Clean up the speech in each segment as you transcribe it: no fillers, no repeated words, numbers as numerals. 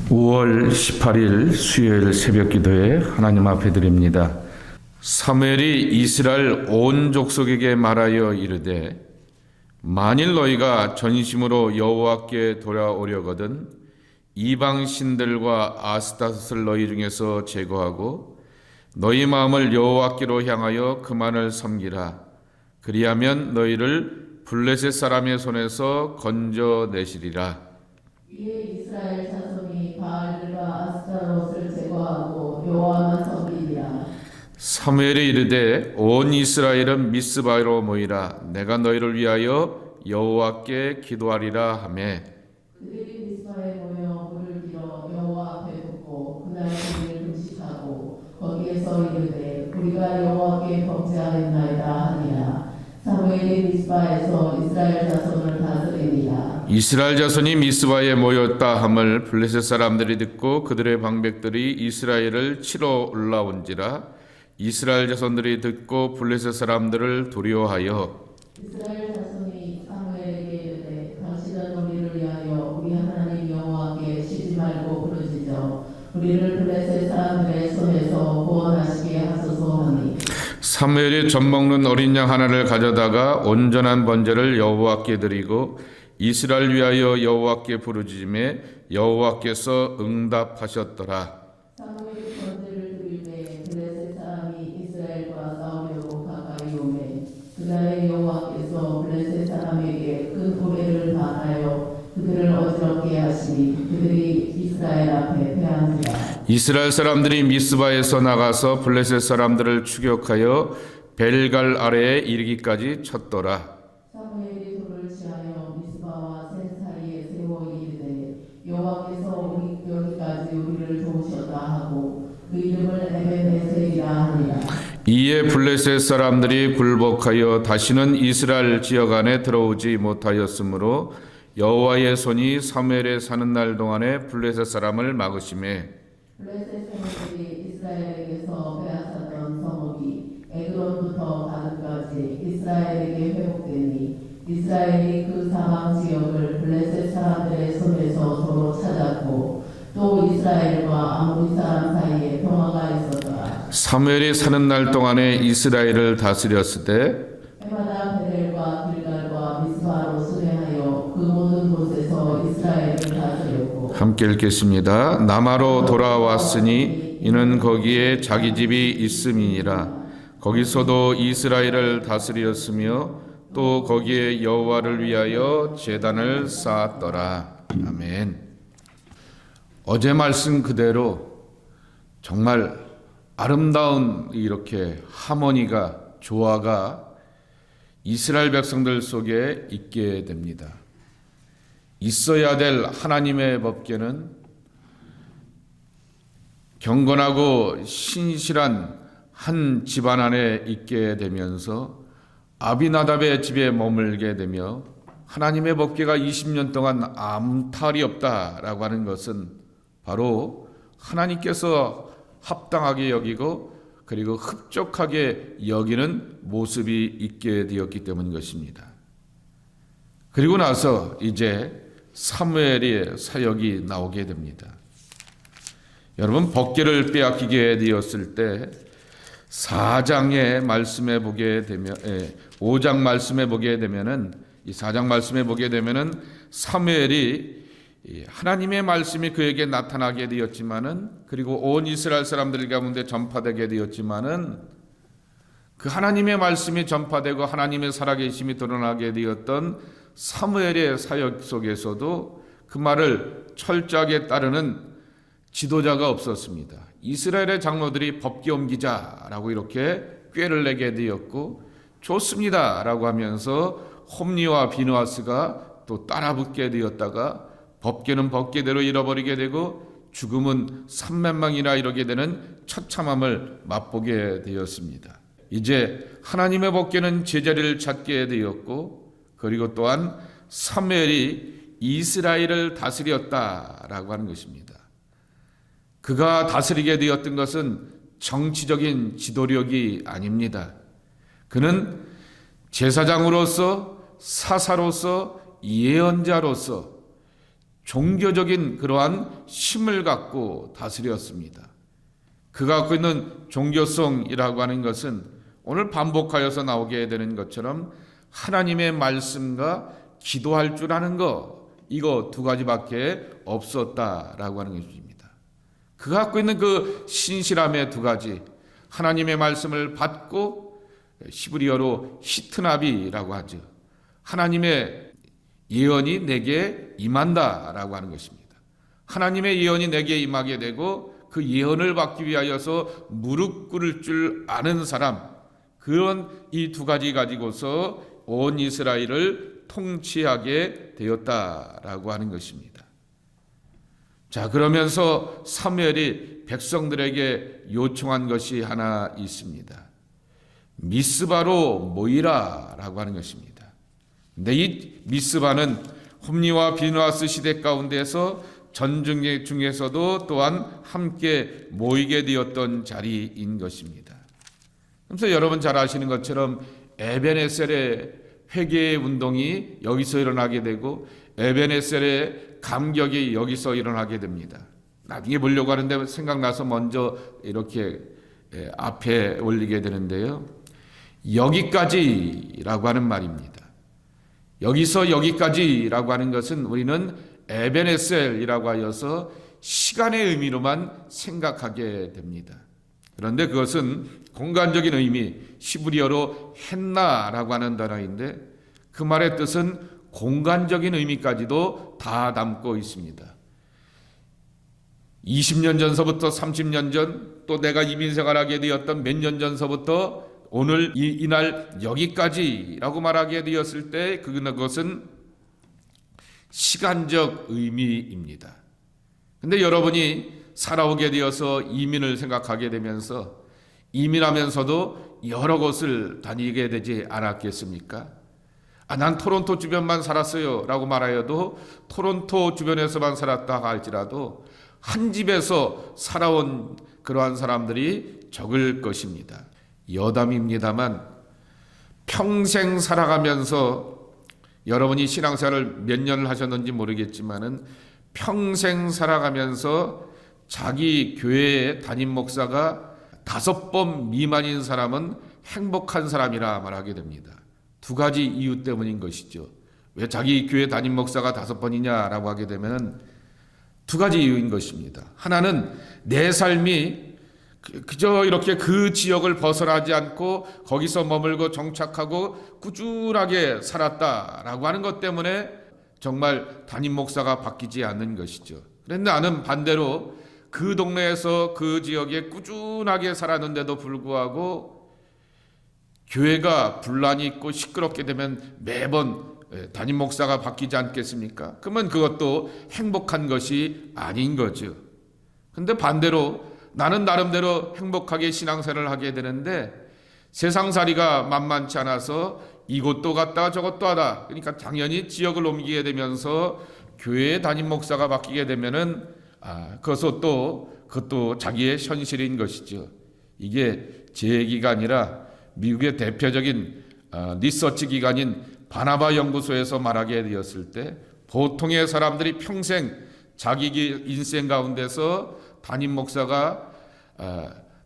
5월 18일 수요일 새벽 기도에 하나님 앞에 드립니다. 사무엘이 이스라엘 온 족속에게 말하여 이르되 만일 너희가 전심으로 여호와께 돌아오려거든 이방 신들과 아스타롯을 너희 중에서 제거하고 너희 마음을 여호와께로 향하여 그만을 섬기라. 그리하면 너희를 블레셋 사람의 손에서 건져내시리라. 이에 이스라엘 자손이 바알과 아스타롯을 제거하고 여호와만 섬기리라. 사무엘이 이르되 온 이스라엘은 미스바로 모이라. 내가 너희를 위하여 여호와께 기도하리라 하매 그들이 미스바에 모여 물을 길어 여호와 앞에 붓고 그날 그들을 금식하고 거기에서 이르되 우리가 여호와께 범죄하였나이다 하니라. 사무엘이 미스바에서 이스라엘 자손을 다스리니라. 이스라엘 자손이 미스바에 모였다 함을 블레셋 사람들이 듣고 그들의 방백들이 이스라엘을 치러 올라온지라. 이스라엘 자손들이 듣고 블레셋 사람들을 두려워하여 이스라엘 자손이 사무엘에게 이르되 당신은 우리를 위하여 우리 하나님 여호와께 쉬지 말고 부르짖어 우리를 블레셋 사람들의 손에서 구원하시게 하소서 하니 사무엘이 젖 먹는 어린 양 하나를 가져다가 온전한 번제를 여호와께 드리고 이스라엘 위하여 여호와께 부르짖음에 여호와께서 응답하셨더라. 사무엘이 번제를 드릴 때 블레셋 사람이 이스라엘과 싸우려고 가까이 오매 그날에 여호와께서 블레셋 사람에게 큰 고래를 당하여 그들을 어지럽게 하시니 그들이 이스라엘 앞에 패한지라. 이스라엘 사람들이 미스바에서 나가서 블레셋 사람들을 추격하여 벨갈 아래에 이르기까지 쳤더라. 사무엘이 돌을 취하여 미스바와 센 사이에 세워 이르되 여호와께서 여기까지 우리를 도우셨다 하고 그 이름을 에벤에셀이라 하니라. 이에 블레셋 사람들이 굴복하여 다시는 이스라엘 지역 안에 들어오지 못하였으므로 여호와의 손이 사무엘에 사는 날 동안에 블레셋 사람을 막으시매 블레셋 사람들이 이스라엘에게서 빼앗았던 성읍이 에그론부터 가든까지 이스라엘에게 회복되니 이스라엘이 그 사방 지역을 블레셋 사람들의 손에서 서로 찾았고 또 이스라엘과 아모리 사람 사이에 평화가 있었더라. 사무엘이 사는 날 동안에 이스라엘을 다스렸을 때 해마다 베델과 길갈과 미스바로 수레하여 그 모든 곳에서 이스라엘을 다스렸고 함께 읽겠습니다. 남아로 돌아왔으니 이는 거기에 자기 집이 있음이니라. 거기서도 이스라엘을 다스렸으며 또 거기에 여호와를 위하여 제단을 쌓았더라. 아멘. 어제 말씀 그대로 정말 아름다운 이렇게 하모니가 조화가 이스라엘 백성들 속에 있게 됩니다. 있어야 될 하나님의 법궤는 경건하고 신실한 한 집안 안에 있게 되면서 아비나답의 집에 머물게 되며 하나님의 법궤가 20년 동안 아무 탈이 없다라고 하는 것은 바로 하나님께서 합당하게 여기고 그리고 흡족하게 여기는 모습이 있게 되었기 때문인 것입니다. 그리고 나서 이제 사무엘의 사역이 나오게 됩니다. 여러분 법궤를 빼앗기게 되었을 때 4장의 말씀에 보게 되면 5장 말씀에 보게 되면은 이 4장 말씀에 보게 되면은 사무엘이 하나님의 말씀이 그에게 나타나게 되었지만은 그리고 온 이스라엘 사람들 가운데 전파되게 되었지만은 그 하나님의 말씀이 전파되고 하나님의 살아계심이 드러나게 되었던 사무엘의 사역 속에서도 그 말을 철저하게 따르는 지도자가 없었습니다. 이스라엘의 장로들이 법궤 옮기자라고 이렇게 꾀를 내게 되었고 좋습니다라고 하면서 홈리와 비느하스가 또 따라붙게 되었다가 법궤는 법궤대로 잃어버리게 되고 죽음은 삼만명이나 이르게 되는 처참함을 맛보게 되었습니다. 이제 하나님의 법궤는 제자리를 찾게 되었고 그리고 또한 사무엘이 이스라엘을 다스렸다라고 하는 것입니다. 그가 다스리게 되었던 것은 정치적인 지도력이 아닙니다. 그는 제사장으로서 사사로서 예언자로서 종교적인 그러한 힘을 갖고 다스렸습니다. 그가 갖고 있는 종교성이라고 하는 것은 오늘 반복하여서 나오게 되는 것처럼 하나님의 말씀과 기도할 줄 아는 거, 이거 두 가지밖에 없었다라고 하는 것입니다. 그가 갖고 있는 그 신실함의 두 가지, 하나님의 말씀을 받고 히브리어로 히트나비라고 하죠. 하나님의 예언이 내게 임한다라고 하는 것입니다. 하나님의 예언이 내게 임하게 되고 그 예언을 받기 위하여서 무릎 꿇을 줄 아는 사람, 그런 이 두 가지 가지고서 온 이스라엘을 통치하게 되었다라고 하는 것입니다. 자, 그러면서 사무엘이 백성들에게 요청한 것이 하나 있습니다. 미스바로 모이라라고 하는 것입니다. 근데 이 미스바는 홈리와 비누아스 시대 가운데서 전쟁 중에서도 또한 함께 모이게 되었던 자리인 것입니다. 그래서 여러분 잘 아시는 것처럼 에벤에셀의 회개의 운동이 여기서 일어나게 되고 에벤에셀의 감격이 여기서 일어나게 됩니다. 나중에 보려고 하는데 생각나서 먼저 이렇게 앞에 올리게 되는데요. 여기까지라고 하는 말입니다. 여기서 여기까지라고 하는 것은 우리는 에벤에셀이라고 하여서 시간의 의미로만 생각하게 됩니다. 그런데 그것은 공간적인 의미, 히브리어로 헨나라고 하는 단어인데 그 말의 뜻은 공간적인 의미까지도 다 담고 있습니다. 20년 전서부터 30년 전, 또 내가 이민생활하게 되었던 몇 년 전서부터 오늘 이날 여기까지라고 말하게 되었을 때 그것은 시간적 의미입니다. 근데 여러분이 살아오게 되어서 이민을 생각하게 되면서 이민하면서도 여러 곳을 다니게 되지 않았겠습니까? 난 토론토 주변만 살았어요 라고 말하여도 토론토 주변에서만 살았다 할지라도 한 집에서 살아온 그러한 사람들이 적을 것입니다. 여담입니다만 평생 살아가면서 여러분이 신앙생활을 몇 년을 하셨는지 모르겠지만은 평생 살아가면서 자기 교회의 담임 목사가 5번 미만인 사람은 행복한 사람이라 말하게 됩니다. 두 가지 이유 때문인 것이죠. 왜 자기 교회 담임 목사가 5번이냐라고 하게 되면 두 가지 이유인 것입니다. 하나는 내 삶이 그저 이렇게 그 지역을 벗어나지 않고 거기서 머물고 정착하고 꾸준하게 살았다라고 하는 것 때문에 정말 담임 목사가 바뀌지 않는 것이죠. 그런데 나는 반대로 그 동네에서 그 지역에 꾸준하게 살았는데도 불구하고 교회가 분란이 있고 시끄럽게 되면 매번 담임 목사가 바뀌지 않겠습니까? 그러면 그것도 행복한 것이 아닌 거죠. 근데 반대로 나는 나름대로 행복하게 신앙생활을 하게 되는데 세상살이가 만만치 않아서 이곳도 갔다가 저것도 하다. 그러니까 당연히 지역을 옮기게 되면서 교회의 담임 목사가 바뀌게 되면은 그것도 자기의 현실인 것이죠. 이게 제 얘기가 아니라 미국의 대표적인 리서치 기관인 바나바 연구소에서 말하게 되었을 때 보통의 사람들이 평생 자기 인생 가운데서 담임 목사가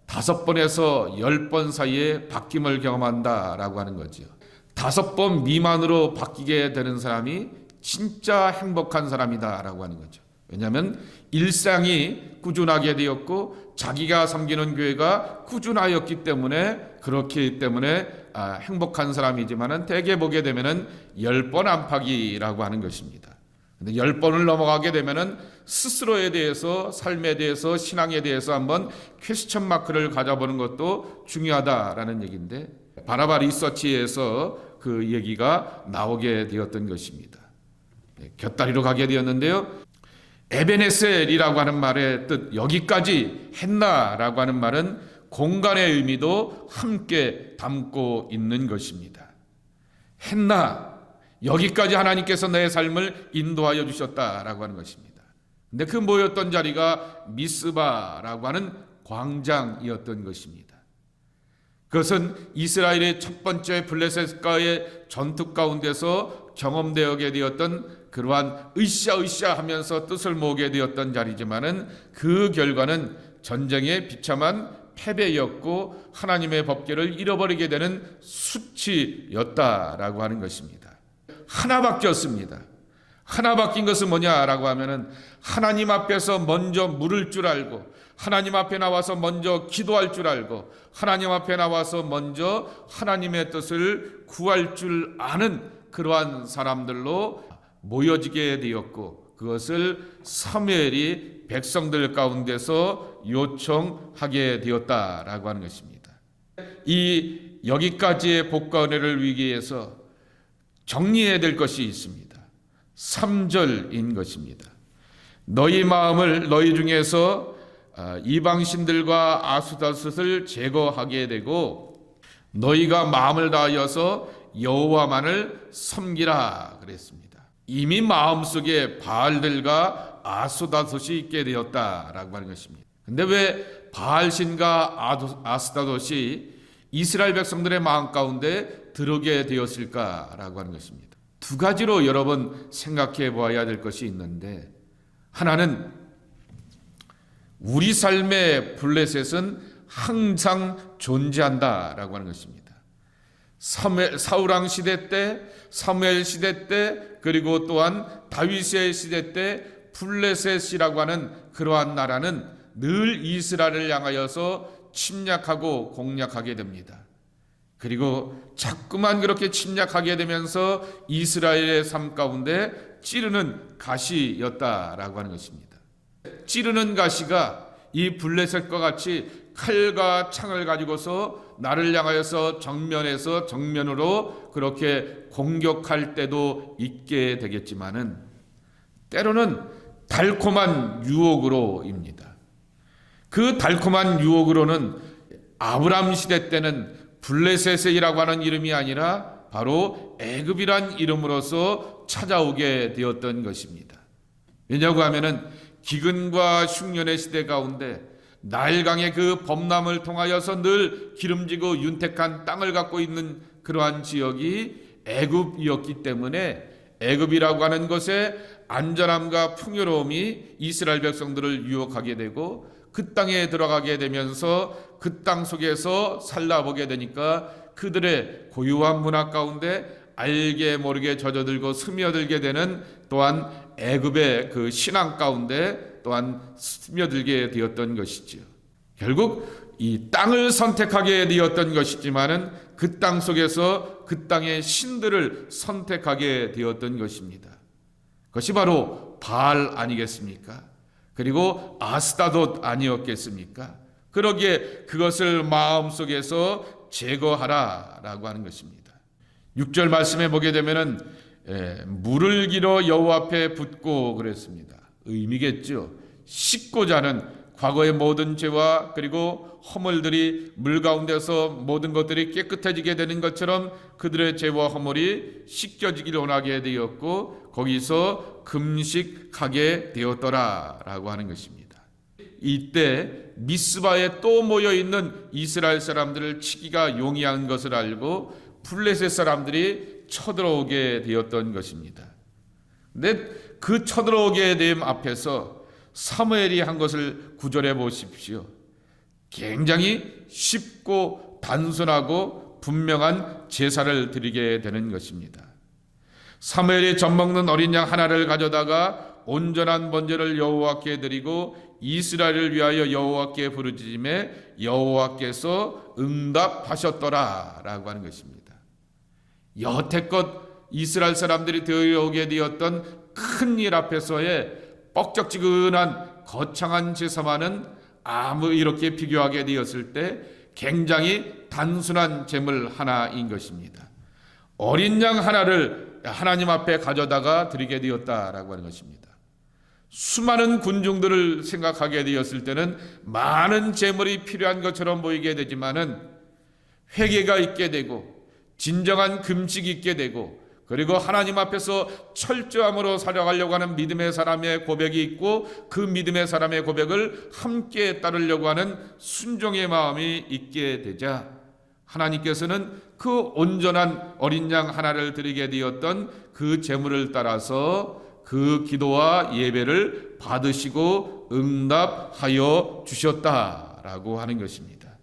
5번에서 10번 사이에 바뀜을 경험한다라고 하는 거죠. 5번 미만으로 바뀌게 되는 사람이 진짜 행복한 사람이다라고 하는 거죠. 왜냐하면 일상이 꾸준하게 되었고 자기가 섬기는 교회가 꾸준하였기 때문에 그렇기 때문에 행복한 사람이지만은 대개 보게 되면은 10번 안팎이라고 하는 것입니다. 근데 10번을 넘어가게 되면은 스스로에 대해서, 삶에 대해서, 신앙에 대해서 한번 퀘스천 마크를 가져보는 것도 중요하다라는 얘기인데 바나바 리서치에서 그 얘기가 나오게 되었던 것입니다. 곁다리로 가게 되었는데요. 에벤에셀이라고 하는 말의 뜻, 여기까지 했나라고 하는 말은 공간의 의미도 함께 담고 있는 것입니다. 했나, 여기까지 하나님께서 내 삶을 인도하여 주셨다라고 하는 것입니다. 근데 그 모였던 자리가 미스바라고 하는 광장이었던 것입니다. 그것은 이스라엘의 첫 번째 블레셋과의 전투 가운데서 경험되게 되었던 그러한 으쌰으쌰 하면서 뜻을 모으게 되었던 자리지만은 그 결과는 전쟁의 비참한 패배였고 하나님의 법궤를 잃어버리게 되는 수치였다라고 하는 것입니다. 하나 바뀌었습니다. 하나 바뀐 것은 뭐냐라고 하면은 하나님 앞에서 먼저 물을 줄 알고 하나님 앞에 나와서 먼저 기도할 줄 알고 하나님 앞에 나와서 먼저 하나님의 뜻을 구할 줄 아는 그러한 사람들로 모여지게 되었고 그것을 사무엘이 백성들 가운데서 요청하게 되었다라고 하는 것입니다. 이 여기까지의 복과 은혜를 위기에서 정리해야 될 것이 있습니다. 3절인 것입니다. 너희 마음을 너희 중에서 이방신들과 아수다스를 제거하게 되고 너희가 마음을 다하여서 여호와만을 섬기라 그랬습니다. 이미 마음속에 바알들과 아수다롯이 있게 되었다라고 하는 것입니다. 근데 왜 바알신과 아스타롯이 이스라엘 백성들의 마음 가운데 들어오게 되었을까라고 하는 것입니다. 두 가지로 여러분 생각해 보아야 될 것이 있는데 하나는 우리 삶의 블레셋은 항상 존재한다라고 하는 것입니다. 사울왕 시대 때, 사무엘 시대 때, 그리고 또한 다윗의 시대 때 블레셋이라고 하는 그러한 나라는 늘 이스라엘을 향하여서 침략하고 공략하게 됩니다. 그리고 자꾸만 그렇게 침략하게 되면서 이스라엘의 삶 가운데 찌르는 가시였다라고 하는 것입니다. 찌르는 가시가 이 블레셋과 같이 칼과 창을 가지고서 나를 향하여서 정면에서 정면으로 그렇게 공격할 때도 있게 되겠지만은 때로는 달콤한 유혹으로입니다. 그 달콤한 유혹으로는 아브람 시대 때는 블레셋이라고 하는 이름이 아니라 바로 애굽이란 이름으로서 찾아오게 되었던 것입니다. 왜냐고 하면은 기근과 흉년의 시대 가운데 나일강의 그 범람을 통하여서 늘 기름지고 윤택한 땅을 갖고 있는 그러한 지역이 애굽이었기 때문에 애굽이라고 하는 것의 안전함과 풍요로움이 이스라엘 백성들을 유혹하게 되고 그 땅에 들어가게 되면서 그 땅 속에서 살아보게 되니까 그들의 고유한 문화 가운데 알게 모르게 젖어들고 스며들게 되는 또한 애굽의 그 신앙 가운데 또한 스며들게 되었던 것이지요. 결국 이 땅을 선택하게 되었던 것이지만은 그 땅 속에서 그 땅의 신들을 선택하게 되었던 것입니다. 그것이 바로 바알 아니겠습니까? 그리고 아스타돗 아니었겠습니까? 그러기에 그것을 마음속에서 제거하라라고 하는 것입니다. 6절 말씀에 보게 되면은 물을 길어 여호와 앞에 붓고 그랬습니다. 의미겠죠. 씻고자 하는 과거의 모든 죄와 그리고 허물들이 물 가운데서 모든 것들이 깨끗해지게 되는 것처럼 그들의 죄와 허물이 씻겨지기를 원하게 되었고 거기서 금식하게 되었더라라고 하는 것입니다. 이때 미스바에 또 모여있는 이스라엘 사람들을 치기가 용이한 것을 알고 블레셋 사람들이 쳐들어오게 되었던 것입니다. 근데 그 쳐들어오게 됨 앞에서 사무엘이 한 것을 구절해 보십시오. 굉장히 쉽고 단순하고 분명한 제사를 드리게 되는 것입니다. 사무엘이 젖먹는 어린 양 하나를 가져다가 온전한 번제를 여호와께 드리고 이스라엘을 위하여 여호와께 부르짖음에 여호와께서 응답하셨더라라고 하는 것입니다. 여태껏 이스라엘 사람들이 들어오게 되었던 큰 일 앞에서의 뻑적지근한 거창한 제사만은 아무 이렇게 비교하게 되었을 때 굉장히 단순한 제물 하나인 것입니다. 어린 양 하나를 하나님 앞에 가져다가 드리게 되었다라고 하는 것입니다. 수많은 군중들을 생각하게 되었을 때는 많은 제물이 필요한 것처럼 보이게 되지만은 회개가 있게 되고 진정한 금식이 있게 되고 그리고 하나님 앞에서 철저함으로 살아가려고 하는 믿음의 사람의 고백이 있고 그 믿음의 사람의 고백을 함께 따르려고 하는 순종의 마음이 있게 되자 하나님께서는 그 온전한 어린 양 하나를 드리게 되었던 그 제물을 따라서 그 기도와 예배를 받으시고 응답하여 주셨다라고 하는 것입니다.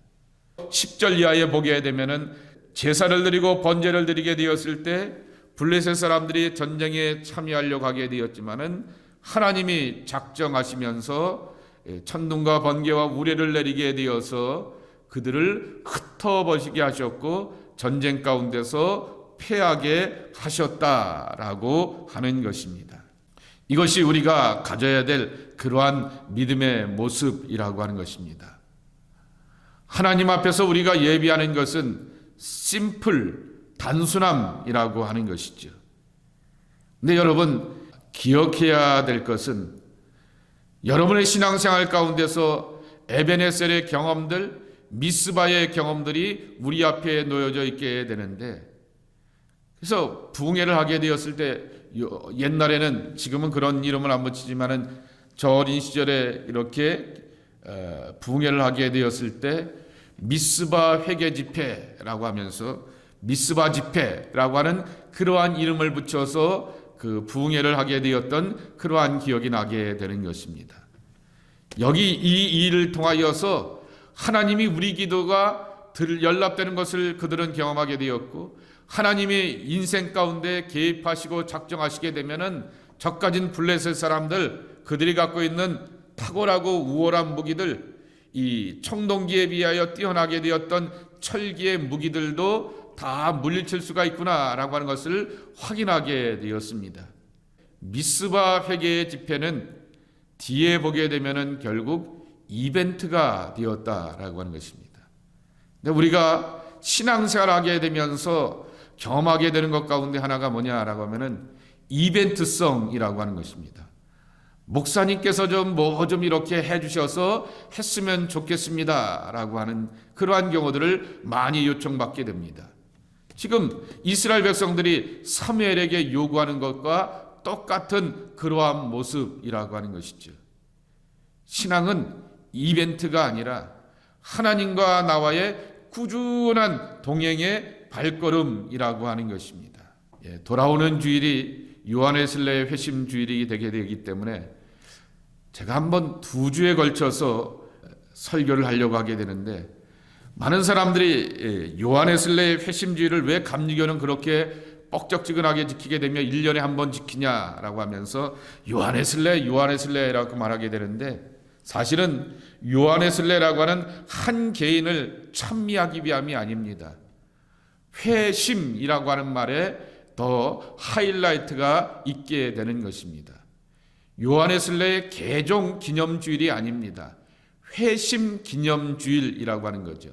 10절 이하에 보게 되면은 제사를 드리고 번제를 드리게 되었을 때 블레셋 사람들이 전쟁에 참여하려고 하게 되었지만은 하나님이 작정하시면서 천둥과 번개와 우레를 내리게 되어서 그들을 흩어버리게 하셨고 전쟁 가운데서 패하게 하셨다라고 하는 것입니다. 이것이 우리가 가져야 될 그러한 믿음의 모습이라고 하는 것입니다. 하나님 앞에서 우리가 예비하는 것은 심플, 단순함이라고 하는 것이죠. 근데 여러분 기억해야 될 것은 여러분의 신앙생활 가운데서 에베네셀의 경험들, 미스바의 경험들이 우리 앞에 놓여져 있게 되는데, 그래서 부흥회를 하게 되었을 때 옛날에는, 지금은 그런 이름을 안 붙이지만은 저 어린 시절에 이렇게 부흥회를 하게 되었을 때 미스바 회개 집회라고 하면서 미스바 집회라고 하는 그러한 이름을 붙여서 그 부흥회를 하게 되었던 그러한 기억이 나게 되는 것입니다. 여기 이 일을 통하여서 하나님이 우리 기도가 연락되는 것을 그들은 경험하게 되었고, 하나님이 인생 가운데 개입하시고 작정하시게 되면은 저가진 블레셋 사람들, 그들이 갖고 있는 탁월하고 우월한 무기들, 이 청동기에 비하여 뛰어나게 되었던 철기의 무기들도 다 물리칠 수가 있구나라고 하는 것을 확인하게 되었습니다. 미스바 회개의 집회는 뒤에 보게 되면은 결국 이벤트가 되었다라고 하는 것입니다. 근데 우리가 신앙생활하게 되면서 경험하게 되는 것 가운데 하나가 뭐냐라고 하면은 이벤트성이라고 하는 것입니다. 목사님께서 좀 이렇게 해주셔서 했으면 좋겠습니다라고 하는 그러한 경우들을 많이 요청받게 됩니다. 지금 이스라엘 백성들이 사무엘에게 요구하는 것과 똑같은 그러한 모습이라고 하는 것이죠. 신앙은 이벤트가 아니라 하나님과 나와의 꾸준한 동행의 발걸음이라고 하는 것입니다. 돌아오는 주일이 요한웨슬레의 회심 주일이 되게 되기 때문에 제가 한번 2주에 걸쳐서 설교를 하려고 하게 되는데, 많은 사람들이 요한웨슬레의 회심 주일을 왜 감리교는 그렇게 뻑적지근하게 지키게 되며 1년에 한 번 지키냐라고 하면서 요한웨슬레라고 말하게 되는데, 사실은 요한웨슬레라고 하는 한 개인을 찬미하기 위함이 아닙니다. 회심이라고 하는 말에 더 하이라이트가 있게 되는 것입니다. 요한웨슬레의 개종 기념주일이 아닙니다. 회심 기념주일이라고 하는 거죠.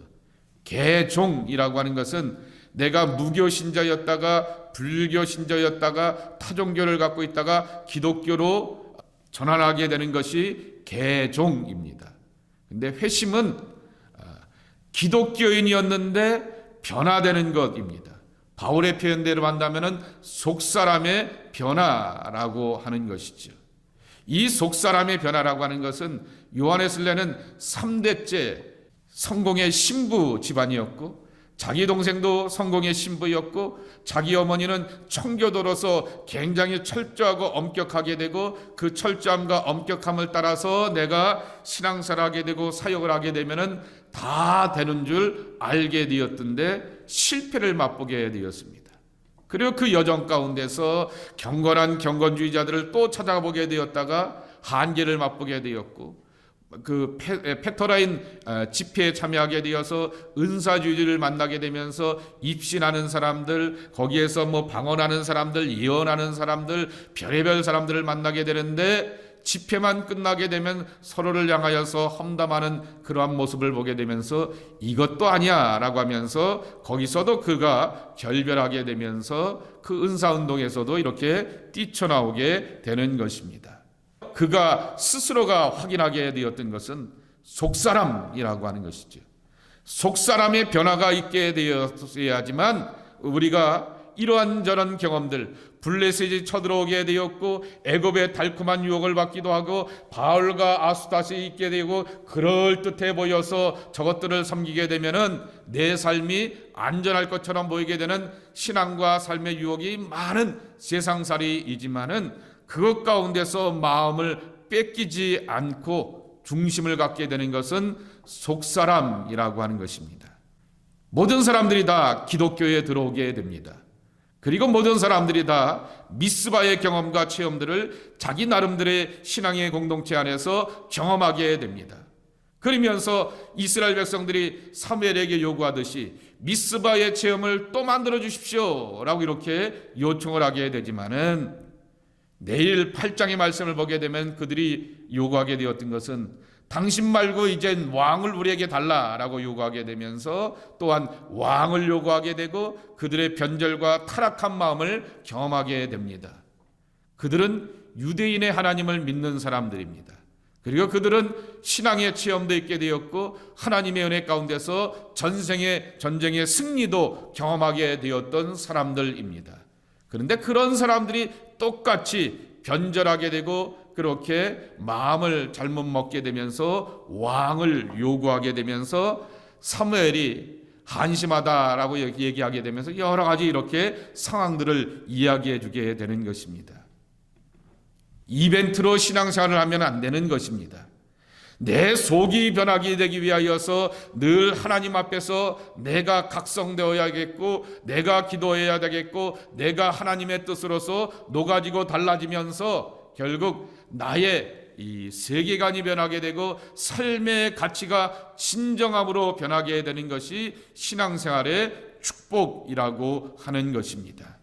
개종이라고 하는 것은 내가 무교 신자였다가 불교 신자였다가 타종교를 갖고 있다가 기독교로 전환하게 되는 것이 개종입니다. 근데 회심은 기독교인이었는데 변화되는 것입니다. 바울의 표현대로 한다면은 속사람의 변화라고 하는 것이죠. 이 속사람의 변화라고 하는 것은 요한웨슬레는 3대째 성공의 신부 집안이었고, 자기 동생도 성공의 신부였고, 자기 어머니는 청교도로서 굉장히 철저하고 엄격하게 되고, 그 철저함과 엄격함을 따라서 내가 신앙생활을 하게 되고 사역을 하게 되면은 다 되는 줄 알게 되었던데 실패를 맛보게 되었습니다. 그리고 그 여정 가운데서 경건한 경건주의자들을 또 찾아보게 되었다가 한계를 맛보게 되었고, 그 페토라인 집회에 참여하게 되어서 은사주의를 만나게 되면서 입신하는 사람들, 거기에서 방언하는 사람들, 예언하는 사람들, 별의별 사람들을 만나게 되는데, 집회만 끝나게 되면 서로를 향하여서 험담하는 그러한 모습을 보게 되면서 이것도 아니야 라고 하면서 거기서도 그가 결별하게 되면서 그 은사운동에서도 이렇게 뛰쳐나오게 되는 것입니다. 그가 스스로가 확인하게 되었던 것은 속사람이라고 하는 것이죠. 속사람의 변화가 있게 되었어야지만 우리가 이러한 저런 경험들, 블레셋이 쳐들어오게 되었고 애굽의 달콤한 유혹을 받기도 하고 바울과 아수다시 있게 되고 그럴듯해 보여서 저것들을 섬기게 되면은 내 삶이 안전할 것처럼 보이게 되는 신앙과 삶의 유혹이 많은 세상살이이지만은 그것 가운데서 마음을 뺏기지 않고 중심을 갖게 되는 것은 속사람이라고 하는 것입니다. 모든 사람들이 다 기독교에 들어오게 됩니다. 그리고 모든 사람들이 다 미스바의 경험과 체험들을 자기 나름대로의 신앙의 공동체 안에서 경험하게 됩니다. 그러면서 이스라엘 백성들이 사무엘에게 요구하듯이 미스바의 체험을 또 만들어 주십시오 라고 이렇게 요청을 하게 되지만은 내일 8장의 말씀을 보게 되면 그들이 요구하게 되었던 것은 당신 말고 이젠 왕을 우리에게 달라라고 요구하게 되면서 또한 왕을 요구하게 되고 그들의 변절과 타락한 마음을 경험하게 됩니다. 그들은 유대인의 하나님을 믿는 사람들입니다. 그리고 그들은 신앙의 체험도 있게 되었고 하나님의 은혜 가운데서 전쟁의 승리도 경험하게 되었던 사람들입니다. 그런데 그런 사람들이 똑같이 변절하게 되고 그렇게 마음을 잘못 먹게 되면서 왕을 요구하게 되면서 사무엘이 한심하다라고 얘기하게 되면서 여러 가지 이렇게 상황들을 이야기해 주게 되는 것입니다. 이벤트로 신앙생활을 하면 안 되는 것입니다. 내 속이 변하게 되기 위하여서 늘 하나님 앞에서 내가 각성되어야겠고 내가 기도해야 되겠고 내가 하나님의 뜻으로서 녹아지고 달라지면서 결국 나의 이 세계관이 변하게 되고 삶의 가치가 진정함으로 변하게 되는 것이 신앙생활의 축복이라고 하는 것입니다.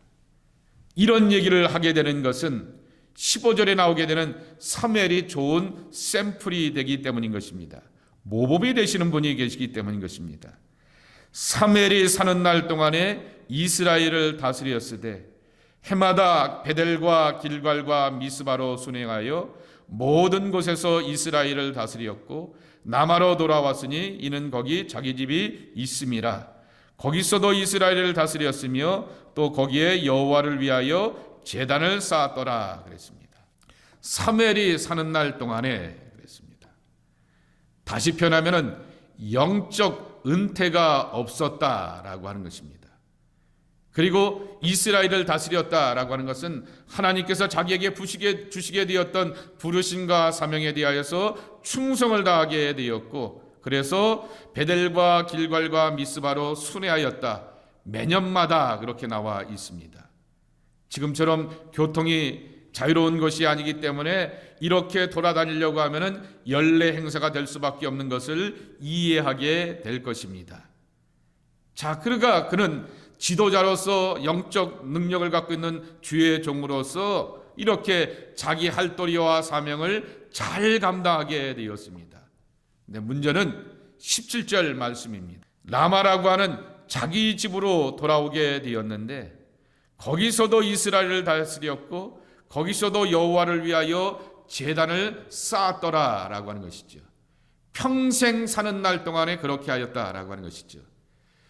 이런 얘기를 하게 되는 것은 15절에 나오게 되는 사무엘이 좋은 샘플이 되기 때문인 것입니다. 모범이 되시는 분이 계시기 때문인 것입니다. 사무엘이 사는 날 동안에 이스라엘을 다스렸으되 해마다 베델과 길갈과 미스바로 순행하여 모든 곳에서 이스라엘을 다스렸고 남아로 돌아왔으니 이는 거기 자기 집이 있음이라. 거기서도 이스라엘을 다스렸으며 또 거기에 여호와를 위하여 제단을 쌓았더라 그랬습니다. 사무엘이 사는 날 동안에 그랬습니다. 다시 표현하면은 영적 은퇴가 없었다라고 하는 것입니다. 그리고 이스라엘을 다스렸다라고 하는 것은 하나님께서 자기에게 주시게 되었던 부르심과 사명에 대하여서 충성을 다하게 되었고 그래서 베델과 길갈과 미스바로 순회하였다. 매년마다 그렇게 나와 있습니다. 지금처럼 교통이 자유로운 것이 아니기 때문에 이렇게 돌아다니려고 하면은 연례 행사가 될 수밖에 없는 것을 이해하게 될 것입니다. 자, 그러니까 그는 지도자로서 영적 능력을 갖고 있는 주의 종으로서 이렇게 자기 할도리와 사명을 잘 감당하게 되었습니다. 근데 문제는 17절 말씀입니다. 라마라고 하는 자기 집으로 돌아오게 되었는데 거기서도 이스라엘을 다스렸고 거기서도 여호와를 위하여 제단을 쌓았더라라고 하는 것이죠. 평생 사는 날 동안에 그렇게 하였다라고 하는 것이죠.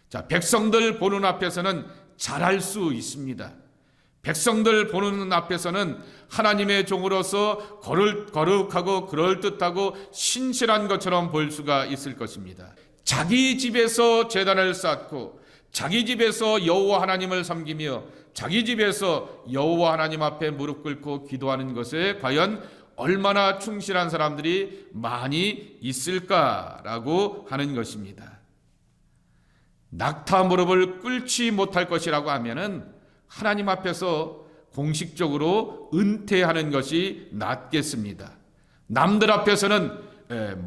자, 백성들 보는 앞에서는 잘할 수 있습니다. 백성들 보는 앞에서는 하나님의 종으로서 거룩하고 그럴듯하고 신실한 것처럼 볼 수가 있을 것입니다. 자기 집에서 제단을 쌓고 자기 집에서 여호와 하나님을 섬기며 자기 집에서 여호와 하나님 앞에 무릎 꿇고 기도하는 것에 과연 얼마나 충실한 사람들이 많이 있을까라고 하는 것입니다. 낙타 무릎을 꿇지 못할 것이라고 하면은 하나님 앞에서 공식적으로 은퇴하는 것이 낫겠습니다. 남들 앞에서는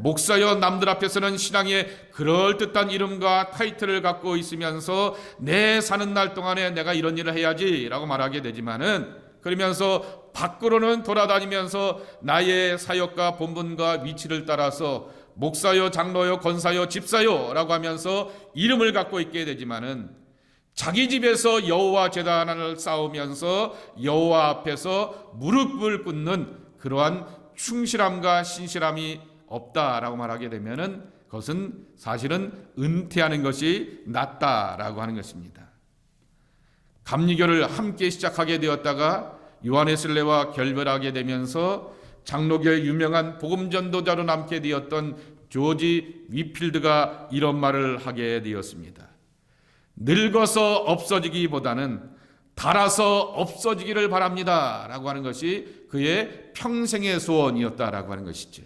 목사여 남들 앞에서는 신앙의 그럴듯한 이름과 타이틀을 갖고 있으면서 내 사는 날 동안에 내가 이런 일을 해야지 라고 말하게 되지만은 그러면서 밖으로는 돌아다니면서 나의 사역과 본분과 위치를 따라서 목사요 장로요 권사요 집사요 라고 하면서 이름을 갖고 있게 되지만은 자기 집에서 여호와 제단을 쌓으면서 여호와 앞에서 무릎을 꿇는 그러한 충실함과 신실함이 없다라고 말하게 되면은 그것은 사실은 은퇴하는 것이 낫다라고 하는 것입니다. 감리교를 함께 시작하게 되었다가 요한웨슬레와 결별하게 되면서 장로교의 유명한 복음 전도자로 남게 되었던 조지 위필드가 이런 말을 하게 되었습니다. 늙어서 없어지기보다는 닳아서 없어지기를 바랍니다 라고 하는 것이 그의 평생의 소원이었다라고 하는 것이죠.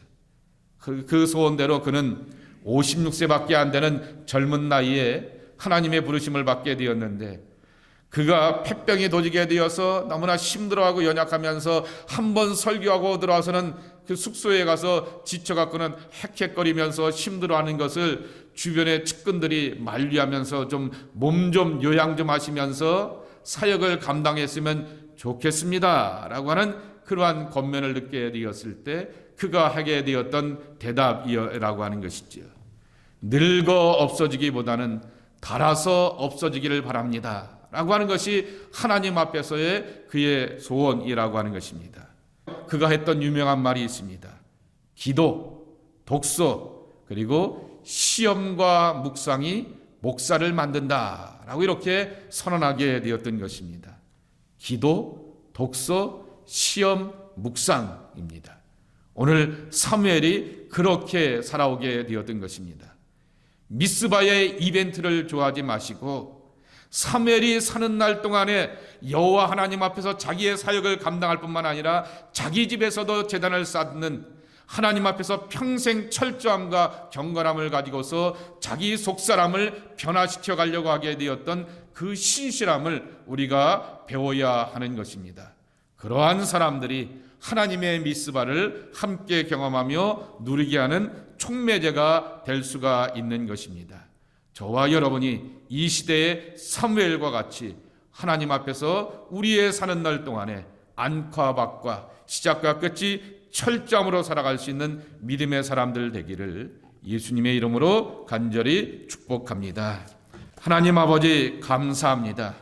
그 소원대로 그는 56세밖에 안 되는 젊은 나이에 하나님의 부르심을 받게 되었는데, 그가 폐병이 도지게 되어서 너무나 힘들어하고 연약하면서 한 번 설교하고 들어와서는 그 숙소에 가서 지쳐갖고는 헥헥거리면서 힘들어하는 것을 주변의 측근들이 만류하면서 좀 몸 좀 요양 좀 하시면서 사역을 감당했으면 좋겠습니다 라고 하는 그러한 권면을 듣게 되었을 때 그가 하게 되었던 대답이라고 하는 것이지요. 늙어 없어지기보다는 닳아서 없어지기를 바랍니다 라고 하는 것이 하나님 앞에서의 그의 소원이라고 하는 것입니다. 그가 했던 유명한 말이 있습니다. 기도, 독서, 그리고 시험과 묵상이 목사를 만든다 라고 이렇게 선언하게 되었던 것입니다. 기도, 독서, 시험, 묵상입니다. 오늘 사무엘이 그렇게 살아오게 되었던 것입니다. 미스바의 이벤트를 좋아하지 마시고 사무엘이 사는 날 동안에 여호와 하나님 앞에서 자기의 사역을 감당할 뿐만 아니라 자기 집에서도 제단을 쌓는 하나님 앞에서 평생 철저함과 경건함을 가지고서 자기 속사람을 변화시켜 가려고 하게 되었던 그 신실함을 우리가 배워야 하는 것입니다. 그러한 사람들이 하나님의 미스바를 함께 경험하며 누리게 하는 촉매제가 될 수가 있는 것입니다. 저와 여러분이 이 시대의 사무엘과 같이 하나님 앞에서 우리의 사는 날 동안에 안과 밖과 시작과 끝이 철저함으로 살아갈 수 있는 믿음의 사람들 되기를 예수님의 이름으로 간절히 축복합니다. 하나님 아버지 감사합니다.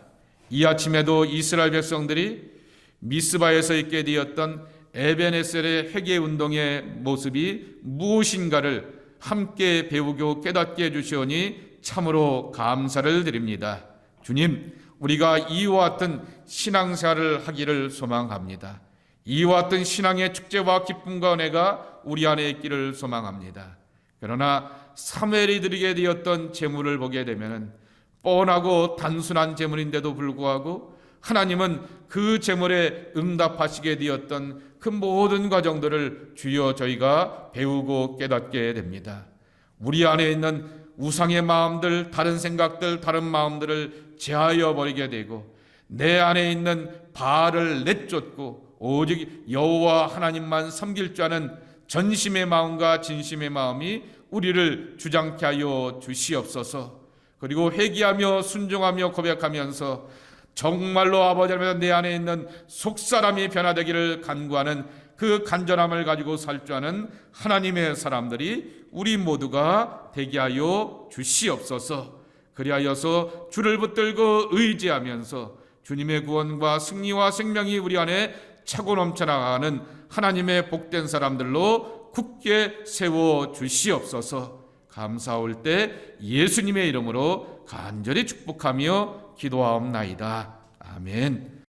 이 아침에도 이스라엘 백성들이 미스바에서 있게 되었던 에벤에셀의 회개운동의 모습이 무엇인가를 함께 배우고 깨닫게 해주시오니 참으로 감사를 드립니다. 주님, 우리가 이와 같은 신앙생활을 하기를 소망합니다. 이와 같은 신앙의 축제와 기쁨과 은혜가 우리 안에 있기를 소망합니다. 그러나 사무엘이 드리게 되었던 제물을 보게 되면 뻔하고 단순한 제물인데도 불구하고 하나님은 그 제물에 응답하시게 되었던 그 모든 과정들을 주여 저희가 배우고 깨닫게 됩니다. 우리 안에 있는 우상의 마음들, 다른 생각들, 다른 마음들을 제하여 버리게 되고 내 안에 있는 바알을 내쫓고 오직 여호와 하나님만 섬길 줄 아는 전심의 마음과 진심의 마음이 우리를 주장케 하여 주시옵소서. 그리고 회개하며 순종하며 고백하면서 정말로 아버지 앞에서 내 안에 있는 속사람이 변화되기를 간구하는 그 간절함을 가지고 살 줄 아는 하나님의 사람들이 우리 모두가 되게 하여 주시옵소서. 그리하여서 주를 붙들고 의지하면서 주님의 구원과 승리와 생명이 우리 안에 차고 넘쳐나가는 하나님의 복된 사람들로 굳게 세워 주시옵소서. 감사올 때 예수님의 이름으로 간절히 축복하며 기도하옵나이다. 아멘.